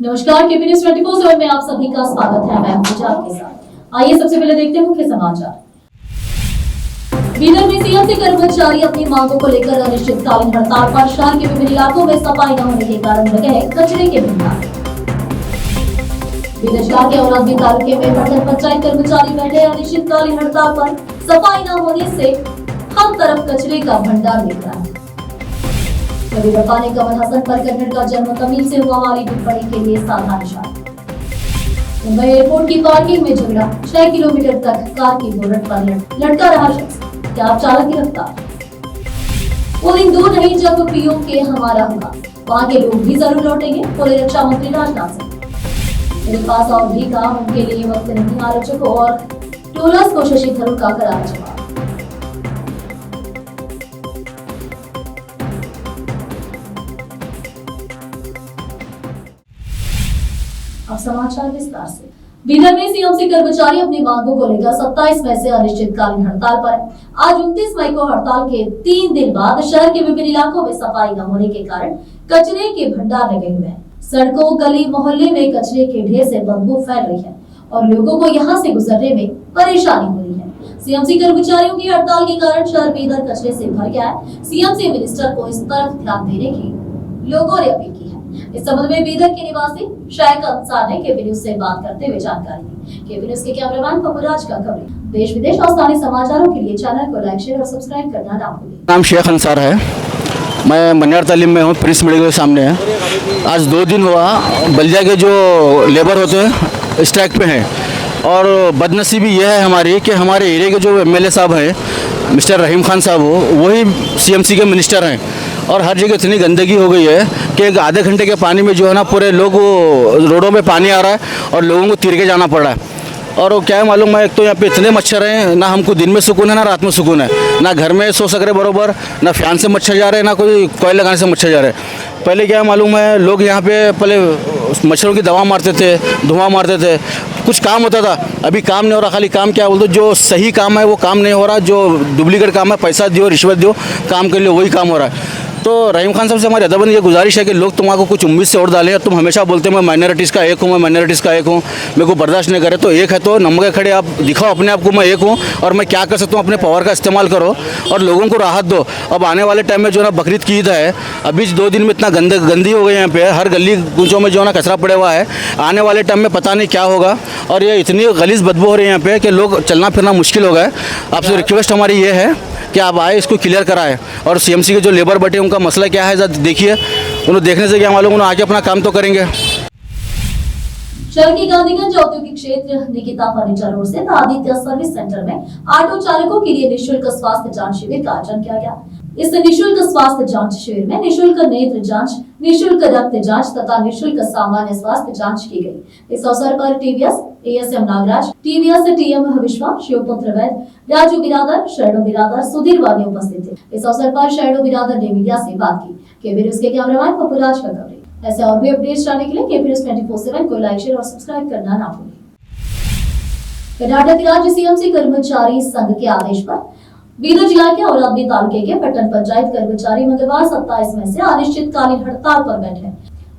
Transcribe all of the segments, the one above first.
नमस्कार, KP news 24/7 में आप सभी का स्वागत है। मैं पूजा आपके साथ। आइए सबसे पहले देखते हैं मुख्य समाचार। बीदर में सीएम से कर्मचारी अपनी मांगों को लेकर अनिश्चितकालीन हड़ताल पर। शहर के विभिन्न इलाकों में सफाई न होने के कारण लगे कचरे के भंडार। बीदर शहर के औरंगी तालुके में पट्टन पंचायत कर्मचारी बैठे अनिश्चितकालीन हड़ताल पर। सफाई न होने से हर तरफ कचरे का भंडार दिख रहा है। रवि रब्बा ने कमल हसन पर कन्नड़ का जन्म तमिल से हुआ वाली टिप्पणी के लिए साधा निशाना। मुंबई एयरपोर्ट की पार्किंग में झगड़ा, 6 किलोमीटर तक कार की बोनट पर लटका रहा शख्स, कैब चालक गिरफ्तार। वो दिन दूर नहीं जब पीओ के हमारा होगा, वहाँ के लोग भी जरूर लौटेंगे, बोले रक्षा मंत्री राजनाथ सिंह। मेरे पास और भी काम, उनके लिए वक्त नहीं। आलोचकों और ट्रोलर्स को शशि थरूर का करारा जवाब। अब समाचार विस्तार से। बीदर में सीएम से कर्मचारी अपनी मांगों को लेकर 27 मई से अनिश्चितकालीन हड़ताल पर है। आज 29 मई को हड़ताल के 3 दिन बाद शहर के विभिन्न इलाकों में सफाई न होने के कारण कचरे के भंडार लगे हुए हैं। सड़कों, गली मोहल्ले में कचरे के ढेर से बदबू फैल रही है और लोगों को यहां से गुजरने में परेशानी हो रही है। सीएमसी कर्मचारियों की हड़ताल के कारण शहर बीदर कचरे से भर गया है। सीएमसी मिनिस्टर को इस तरफ ध्यान देने की लोगों ने अपील की है। इस संबंध में बीदर के निवासी शायक अंसार ने केपी न्यूज से बात करते हुए जानकारी दी। केपी न्यूज के कैमरामैन पपुराज का कवरेज। देश विदेश और स्थानीय समाचारों के लिए चैनल को लाइक, शेयर और सब्सक्राइब करना ना भूलें। नाम शेख अंसार है, मैं मनियार तालीम में हूँ, प्रिंस मेडिकल के सामने है। आज 2 दिन हुआ बलिया के जो लेबर होते हैं स्ट्राइक पे हैं और बदनसीबी यह है हमारी कि हमारे एरिया के जो एमएलए साहब हैं मिस्टर रहीम खान साहब वही सीएमसी के मिनिस्टर हैं और हर जगह इतनी गंदगी हो गई है कि आधे घंटे के पानी में जो है ना पूरे लोग रोडों में पानी आ रहा है और लोगों को तीर के जाना पड़ रहा है। और वो क्या है मालूम है, एक तो यहाँ पे इतने मच्छर हैं, ना हमको दिन में सुकून है ना रात में सुकून है, ना घर में सो सक रहे बरोबर, ना फैन से मच्छर जा रहे हैं, ना कोई कोयल लगाने से मच्छर जा रहे हैं। पहले क्या मालूम है, लोग यहाँ पे पहले मच्छरों की दवा मारते थे, धुआं मारते थे, कुछ काम होता था। अभी काम नहीं हो रहा। खाली काम क्या बोलते, जो सही काम है वो काम नहीं हो रहा, जो डुप्लीकेट काम है, पैसा दियो रिश्वत दियो काम के लिए, वही काम हो रहा है। तो रहीम खान साहब से हमारी अदबन ये गुजारिश है कि लोग तुम्हारा कुछ उम्मीद से और डालें। तुम हमेशा बोलते हो मैं माइनॉरिटीज़ का एक हूँ, मैं माइनॉरिटीज़ का एक हूँ, मेरे को बर्दाश्त नहीं करे। तो एक है तो नंगे खड़े आप दिखाओ अपने आप को, मैं एक हूँ और मैं क्या कर सकता हूँ, अपने पावर का इस्तेमाल करो और लोगों को राहत दो। अब आने वाले टाइम में जो ना बकरीद की ईद है, अभी 2 दिन में इतना गंदी हो गई यहाँ पे, हर गली कूचों में जो ना कचरा पड़ा हुआ है। आने वाले टाइम में पता नहीं क्या होगा और ये इतनी गलीज बदबू हो रही है यहाँ पे कि लोग चलना फिरना मुश्किल हो गया। आपसे रिक्वेस्ट हमारी ये है कि आप आए, इसको क्लियर कराएं और सीएमसी के जो लेबर बैठे उनका मसला क्या है देखिए। उन्हें देखने से क्या मालूम, उन्हें आके अपना काम तो करेंगे। शहर के गांधीगंज औद्योगिक क्षेत्र निकिता फर्नीचर रोड स्थित आदित्य सर्विस सेंटर में ऑटो चालकों के लिए निःशुल्क स्वास्थ्य जांच शिविर का आयोजन किया गया। इस निःशुल्क स्वास्थ्य जांच शिविर में निःशुल्क नेत्र जांच, निःशुल्क रक्त जांच तथा निःशुल्क सामान्य स्वास्थ्य जांच की गई। इस अवसर पर टीवीएस एएसएम नागराज, टीवीएस टीएम विश्वा, शिवपुत्र वैद, राजू बिरादर, शरणु बिरादर, सुधीर वाले उपस्थित थे। इस अवसर पर शरणु बिरादर ने मीडिया से बात की। केपी न्यूज के कैमरामैन पपुराज का कवरेज। ऐसे और भी अपडेट्स जानने के लिए केपी न्यूज 24/7 को लाइक, शेयर और सब्सक्राइब करना ना भूलें। कर्नाटक राज्य सीएमसी कर्मचारी संघ के आदेश पर बीदर जिला के औरंगी तालुके के पट्टन पंचायत कर्मचारी मंगलवार 27 मई से अनिश्चितकालीन हड़ताल पर बैठे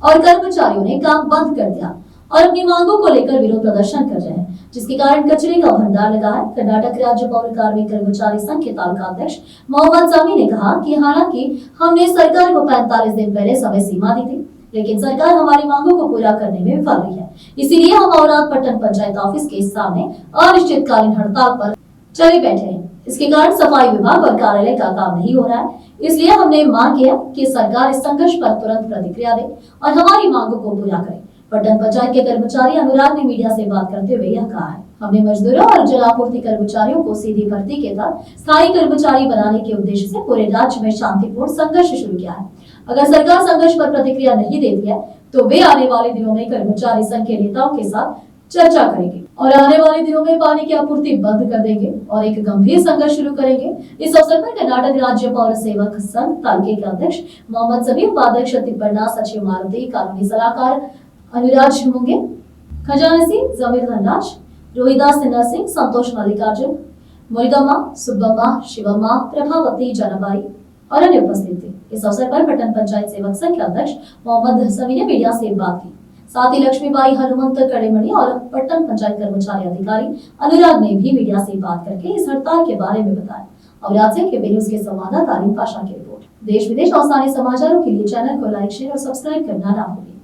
और कर्मचारियों ने काम बंद कर दिया और अपनी मांगों को लेकर विरोध प्रदर्शन कर रहे हैं, जिसके कारण कचरे का भंडार लगा है। कर्नाटक राज्य पौर कार्मिक कर्मचारी संघ के तालुका अध्यक्ष मोहम्मद सामी ने कहा कि हालांकि हमने सरकार को 45 दिन पहले समय सीमा दी थी, लेकिन सरकार हमारी मांगों को पूरा करने में विफल रही है। इसीलिए हम औराद पट्टन पंचायत ऑफिस के सामने अनिश्चितकालीन हड़ताल पर चले बैठे हैं। इसके कारण सफाई विभाग और कार्यालय का काम नहीं हो रहा है। इसलिए हमने मांग किया कि सरकार इस संघर्ष पर तुरंत प्रतिक्रिया दे और हमारी मांगों को पूरा करे। पट्टन पंचायत के कर्मचारी अनुराग ने मीडिया से बात करते हुए यह कहा है, हमने मजदूरों और जलापूर्ति कर्मचारियों को सीधी भर्ती के तहत स्थायी कर्मचारी बनाने के उद्देश्य से पूरे राज्य में शांतिपूर्ण संघर्ष शुरू किया है। अगर सरकार संघर्ष पर प्रतिक्रिया नहीं देती है तो वे आने वाले दिनों में कर्मचारी संघ के नेताओं के साथ चर्चा करेंगे और आने वाले दिनों में पानी की आपूर्ति बंद कर देंगे और एक गंभीर संघर्ष शुरू करेंगे। इस अवसर पर कर्नाटक राज्य पौर सेवक संघ तालुके के अध्यक्ष मोहम्मद सभी, उपाध्यक्ष तिब्बण्णा, सचिव मारुति, कानूनी सलाहकार अनुराज मुंगे, खजाना सिंह, जमीर धनराज, रोहिदास सिन्हा सिंह, संतोष मल्लिकार्जुन, मुलगम्मा, सुब्बम्मा, शिवम्मा, प्रभावती, जनबाई और अन्य उपस्थित थे। इस अवसर पर पट्टन पंचायत सेवक संघ के अध्यक्ष मोहम्मद समी ने मीडिया से बात की। साथ ही लक्ष्मीबाई हनुमंत कड़ेमणि और पट्टन पंचायत कर्मचारी अधिकारी अनुराग ने भी मीडिया से बात करके इस हड़ताल के बारे में बताया। और राज्य के न्यूज के संवाददाता तारिम पाशा की रिपोर्ट। देश विदेश और स्थानीय समाचारों के लिए चैनल को लाइक, शेयर और सब्सक्राइब करना ना भूलें।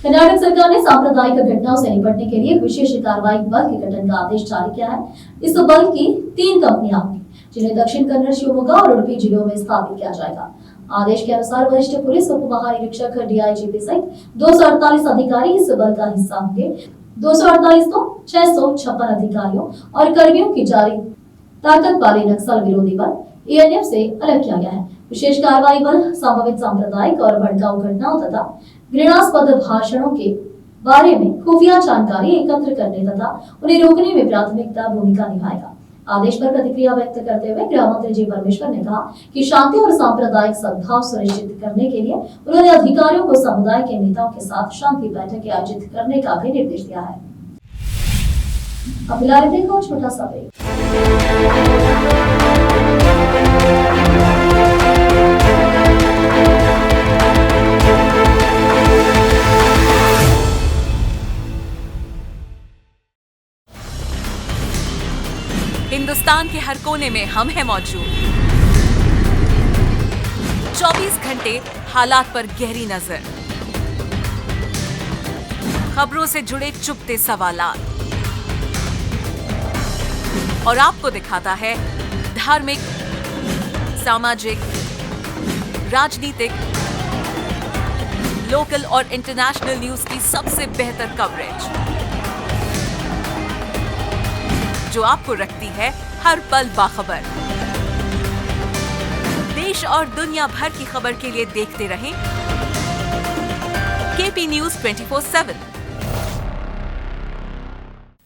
कर्नाटक सरकार ने सांप्रदायिक घटनाओं से निपटने के लिए एक विशेष कार्रवाई बल के गठन का आदेश जारी किया है। इस बल की 3 कंपनियां होंगी, जिन्हें दक्षिण कन्नड़, शिवमोगा और उडुपी जिलों में स्थापित किया जाएगा। आदेश के अनुसार वरिष्ठ पुलिस उप महानिरीक्षक डीआईजीपी सहित 248 अधिकारी इस बल का हिस्सा होंगे। 248 तो 656 अधिकारियों और कर्मियों की जारी ताकत वाले नक्सल विरोधी बल एएनएफ से अलग किया गया है। विशेष कार्रवाई बल संभावित सांप्रदायिक और भड़काऊ घटनाओं तथा घृणास्पद भाषणों के बारे में खुफिया जानकारी एकत्र करने तथा उन्हें रोकने में प्राथमिकता भूमिका निभाएगा। आदेश पर प्रतिक्रिया व्यक्त करते हुए गृह मंत्री जी परमेश्वर ने कहा कि शांति और सांप्रदायिक सद्भाव सुनिश्चित करने के लिए उन्होंने अधिकारियों को समुदाय के नेताओं के साथ शांति बैठक आयोजित करने का भी निर्देश दिया है। अब फिलहाल देखो छोटा सा ब्रेक। हिंदुस्तान के हर कोने में हम हैं मौजूद। 24 घंटे हालात पर गहरी नजर, खबरों से जुड़े चुपते सवालात और आपको दिखाता है धार्मिक, सामाजिक, राजनीतिक, लोकल और इंटरनेशनल न्यूज की सबसे बेहतर कवरेज, जो आपको रखती है हर पल बाखबर। देश और दुनिया भर की खबर के लिए देखते रहें KP news 24/7।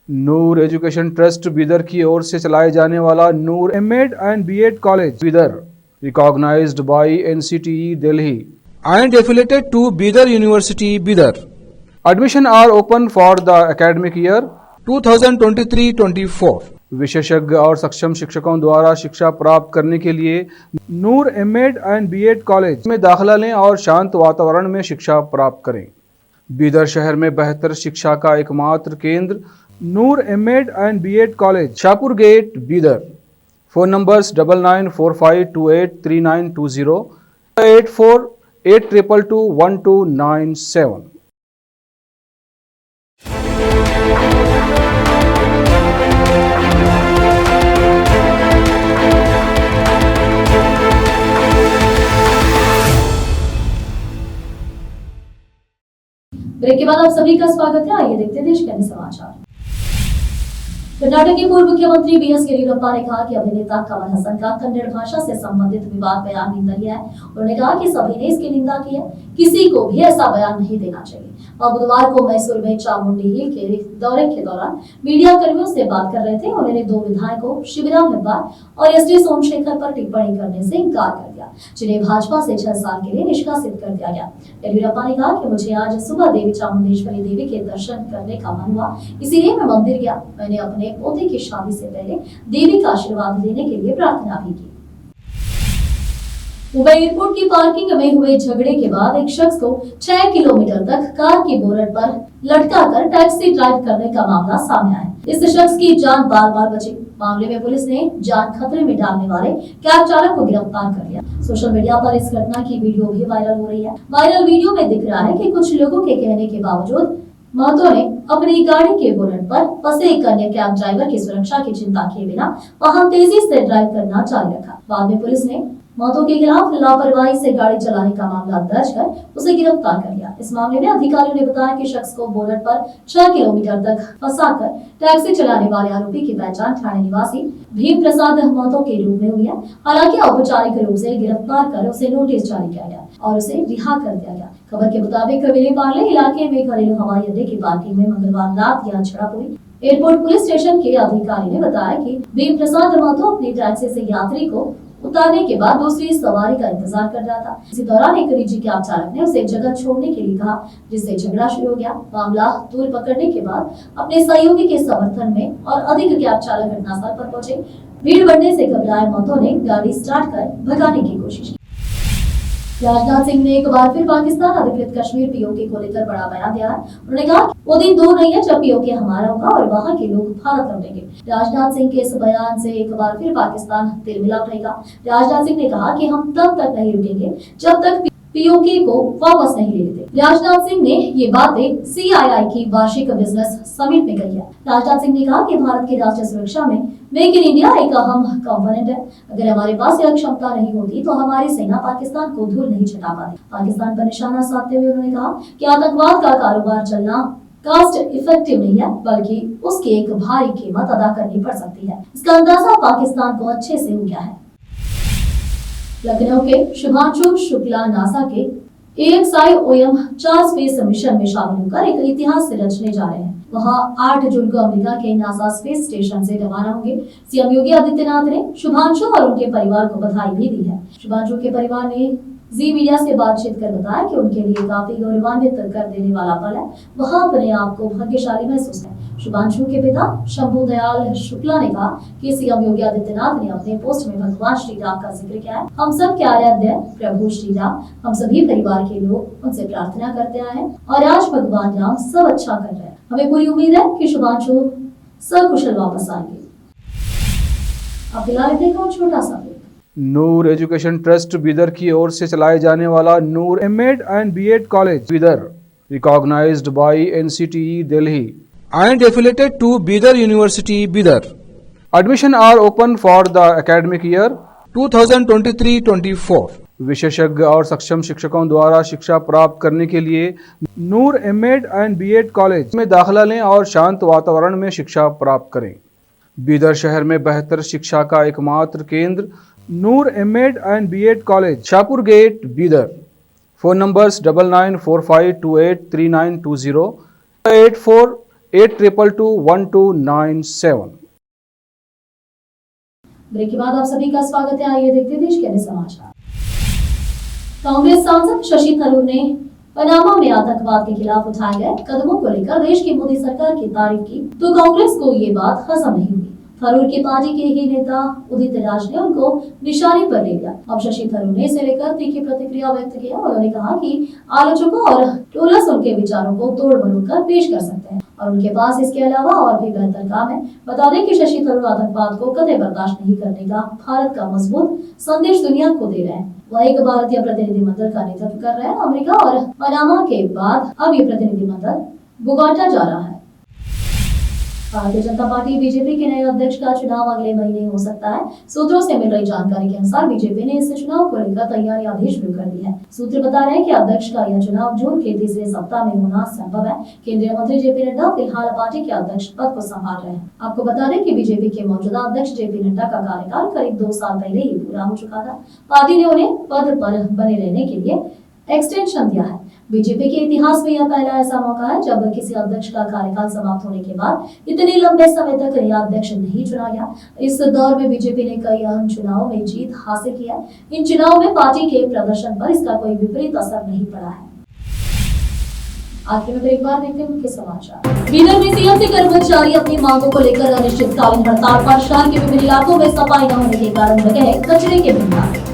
Noor education trust Bidar की ओर से चलाए जाने वाला Noor MEd and BEd college Bidar, recognised by NCTE Delhi and affiliated to Bidar University Bidar. Admission are open for the academic year 2023-24. विशेषज्ञ और सक्षम शिक्षकों द्वारा शिक्षा प्राप्त करने के लिए नूर एमएड एंड बीएड कॉलेज में दाखिला लें और शांत वातावरण में शिक्षा प्राप्त करें। बीदर शहर में बेहतर शिक्षा का एकमात्र केंद्र Noor MEd and BEd college, Shahpur gate, Bidar. Phone numbers 9945283920, 8482221297। Break के बाद आप सभी का स्वागत है। आइए देखते हैं देश के अन्य समाचार। कर्नाटक के पूर्व मुख्यमंत्री बीएस येदियुरप्पा ने कहा कि अभिनेता कमल हसन का कन्नड़ भाषा से संबंधित विवाद बयान निंदनीय है। उन्होंने कहा कि सभी ने इसकी निंदा की है, किसी को भी ऐसा बयान नहीं देना चाहिए। और बुधवार को मैसूर में चामुंडी हिल के दौरे के दौरान मीडिया कर्मियों से बात कर रहे थे। उन्होंने 2 विधायकों शिवराम हेब्बार और एसडी सोमशेखर पर टिप्पणी करने से इनकार कर दिया, जिन्हें भाजपा से 6 साल के लिए निष्कासित कर दिया गया। येदियुरप्पा ने कहा कि मुझे आज सुबह देवी चामुंडेश्वरी देवी के दर्शन करने का मन हुआ, इसीलिए मैं मंदिर गया। मैंने अपने पोते की शादी से पहले देवी का आशीर्वाद लेने के लिए प्रार्थना भी की। मुंबई एयरपोर्ट की पार्किंग में हुए झगड़े के बाद एक शख्स को 6 किलोमीटर तक कार की बोनट पर लटकाकर टैक्सी ड्राइव करने का मामला सामने आया। इस शख्स की जान बार-बार बची। मामले में पुलिस ने जान खतरे में डालने वाले कैब चालक को गिरफ्तार कर लिया। सोशल मीडिया पर इस घटना की वीडियो भी वायरल हो रही है। वायरल वीडियो में दिख रहा है कि कुछ लोगों के कहने के बावजूद महतो ने अपनी गाड़ी के बोनट पर फंसे एक अन्य कैब ड्राइवर की सुरक्षा की चिंता किए बिना वाहन तेजी से ड्राइव करना जारी रखा। बाद में पुलिस ने महतो के खिलाफ लापरवाही से गाड़ी चलाने का मामला दर्ज कर उसे गिरफ्तार कर लिया। इस मामले में अधिकारियों ने बताया कि शख्स को बोनट पर 6 किलोमीटर तक फंसाकर टैक्सी चलाने वाले आरोपी की पहचान ठाणे निवासी भीम प्रसाद महतो के रूप में हुई है। हालांकि औपचारिक रूप से गिरफ्तार कर उसे नोटिस जारी किया गया और उसे रिहा कर दिया गया। खबर के मुताबिक विलेपार्ले इलाके में घरेलू हवाई अड्डे की पार्किंग में मंगलवार रात यह झड़प हुई। एयरपोर्ट पुलिस स्टेशन के अधिकारी ने बताया कि भीम प्रसाद महतो अपनी टैक्सी से यात्री को उतारने के बाद दूसरी सवारी का इंतजार कर रहा था। इसी दौरान एक निजी कैब चालक ने उसे जगह छोड़ने के लिए कहा, जिससे झगड़ा शुरू हो गया। मामला तूल पकड़ने के बाद अपने सहयोगी के समर्थन में और अधिक कैब चालक घटनास्थल पर पहुंचे। भीड़ बढ़ने से घबराए महतो ने गाड़ी स्टार्ट कर भगाने की कोशिश की। राजनाथ सिंह ने एक बार फिर पाकिस्तान अधिकृत कश्मीर पीओके को लेकर बड़ा बयान दिया है। उन्होंने कहा वो दिन दूर नहीं है जब पीओके हमारा होगा और वहां के लोग भारत लौटेंगे। राजनाथ सिंह के इस बयान से एक बार फिर पाकिस्तान तिलमिला उठेगा। राजनाथ सिंह ने कहा कि हम तब तक नहीं रुकेंगे जब तक पीओके को वापस नहीं ले लेते। राजनाथ सिंह ने ये बातें सीआईआई की वार्षिक बिजनेस समिट में कही है। राजनाथ सिंह ने कहा कि भारत की राष्ट्रीय सुरक्षा में मेक इन इंडिया एक अहम कंपोनेंट है। अगर हमारे पास यह क्षमता नहीं होती तो हमारी सेना पाकिस्तान को धूल नहीं छटा पाती। पाकिस्तान पर निशाना साधते हुए उन्होंने कहा कि आतंकवाद का कारोबार चलना कास्ट इफेक्टिव नहीं है, बल्कि उसकी एक भारी कीमत अदा करनी पड़ सकती है। इसका अंदाजा पाकिस्तान को अच्छे से हो गया है। लखनऊ के शुभांशु शुक्ला नासा के AXIOM 4 स्पेस मिशन में शामिल होकर एक इतिहास रचने जा रहे हैं। वहां 8 जून को अमेरिका के नासा स्पेस स्टेशन से रवाना होंगे। सीएम योगी आदित्यनाथ ने शुभांशु और उनके परिवार को बधाई भी दी है। शुभांशु के परिवार ने जी मीडिया से बातचीत कर बताया कि उनके लिए काफी गौरवान्वित कर देने वाला पल है। वह अपने आप को भाग्यशाली महसूस है। शुभांशु के पिता शंभू दयाल शुक्ला ने कहा कि सीएम योगी आदित्यनाथ ने अपने पोस्ट में भगवान श्री राम का जिक्र किया है। हम सब के आराध्य प्रभु श्री राम, हम सभी परिवार के लोग उनसे प्रार्थना करते आए हैं और आज भगवान राम सब अच्छा कर रहे हैं। हमें पूरी उम्मीद है कि शुभांशु सकुशल वापस आएंगे। अब फिलहाल देखो छोटा सा नूर एजुकेशन ट्रस्ट बीदर की ओर से चलाए जाने वाला Noor MEd and BEd college Bidar, recognised by NCTE Delhi and affiliated to Bidar University Bidar. Admission are open for the academic year 2023-24. विशेषज्ञ और सक्षम शिक्षकों द्वारा शिक्षा प्राप्त करने के लिए नूर एमएड एंड बीएड कॉलेज में दाखिला लें और शांत वातावरण में शिक्षा प्राप्त करें। बीदर शहर में बेहतर शिक्षा का एकमात्र केंद्र Noor MEd and BEd college, Shahpur gate, Bidar. Phone numbers 9945283920 8482221297। Break के बाद आप सभी का स्वागत है। आइए देखते हैं देश के अन्य समाचार। कांग्रेस सांसद शशि थरूर ने पनामा में आतंकवाद के खिलाफ उठाए गए कदमों को लेकर देश की मोदी सरकार की तारीफ की तो कांग्रेस को ये बात हजम नहीं हुई। थरूर की पार्टी के ही नेता उदित राज ने उनको निशाने पर ले लिया। अब शशि थरूर ने इसे लेकर तीखी प्रतिक्रिया व्यक्त की। उन्होंने कहा कि आलोचकों और ट्रोलर्स उनके विचारों को तोड़ मरोड़ कर पेश कर सकते हैं और उनके पास इसके अलावा और भी बेहतर काम है। बता दें कि शशि थरूर आतंकवाद को कतई बर्दाश्त नहीं करने का भारत का मजबूत संदेश दुनिया को दे रहे हैं। वह एक भारतीय प्रतिनिधिमंडल का नेतृत्व कर रहे हैं। अमेरिका और पनामा के बाद अब ये प्रतिनिधिमंडल बोगोटा जा रहा है। भारतीय जनता पार्टी बीजेपी के नए अध्यक्ष का चुनाव अगले महीने हो सकता है। सूत्रों से मिल रही जानकारी के अनुसार बीजेपी ने इस चुनाव को लेकर तैयारियां भी शुरू कर दी है। सूत्र बता रहे हैं कि अध्यक्ष का यह चुनाव जून के तीसरे सप्ताह में होना संभव है। केंद्रीय मंत्री जेपी नड्डा फिलहाल पार्टी के अध्यक्ष पद को संभाल रहे हैं। आपको बता दें कि बीजेपी के मौजूदा अध्यक्ष जेपी नड्डा का कार्यकाल करीब 2 साल पहले ही पूरा हो चुका था। पार्टी ने उन्हें पद पर बने रहने के लिए एक्सटेंशन दिया है। बीजेपी के इतिहास में यह पहला ऐसा मौका है जब किसी अध्यक्ष का कार्यकाल समाप्त होने के बाद इतने लंबे समय तक नया अध्यक्ष नहीं चुना गया। इस दौर में बीजेपी ने कई अहम चुनावों में जीत हासिल की है। इन चुनावों में पार्टी के प्रदर्शन पर इसका कोई विपरीत असर नहीं पड़ा है। आखिर में एक बार देखते हैं मुख्य समाचार। बीदर में सीएम से कर्मचारी अपनी मांगों को लेकर अनिश्चितकालीन हड़ताल पर। शहर के विभिन्न इलाकों में सफाई न होने के कारण लगे कचरे के भंडार।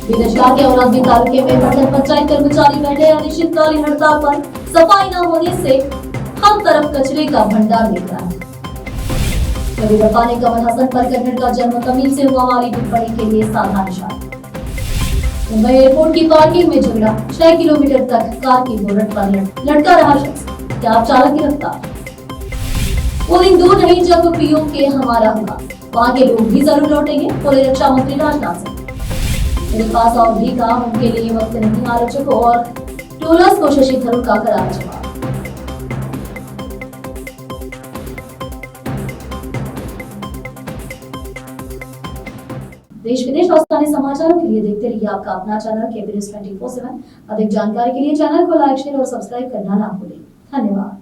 बीदर जिला के औरंगी तालुके में पट्टन पंचायत कर्मचारी बैठे अनिश्चितकालीन हड़ताल पर। सफाई न होने से हर तरफ कचरे का भंडार दिख रहा है। येदियुरप्पा ने कमल हसन पर कन्नड़ का जन्म तमिल से हुआ वाली टिप्पणी के लिए साधा निशाना। मुंबई एयरपोर्ट की पार्किंग में झगड़ा। 6 किलोमीटर तक कार की बोनट पर लटका रहा शख्स। कैब चालक गिरफ्तार। वो दिन दूर नहीं जब पीओके हमारा होगा, वहाँ के लोग भी जरूर लौटेंगे, बोले रक्षा मंत्री राजनाथ सिंह। मेरे पास और भी काम, उनके लिए वक्त नहीं। आलोचकों और ट्रोलर्स को शशि थरूर का करारा जवाब। देश विदेश और स्थानीय समाचारों के लिए देखते रहिए आपका अपना चैनल KP News 24/7। अधिक जानकारी के लिए चैनल को लाइक, शेयर और सब्सक्राइब करना ना भूलें। धन्यवाद।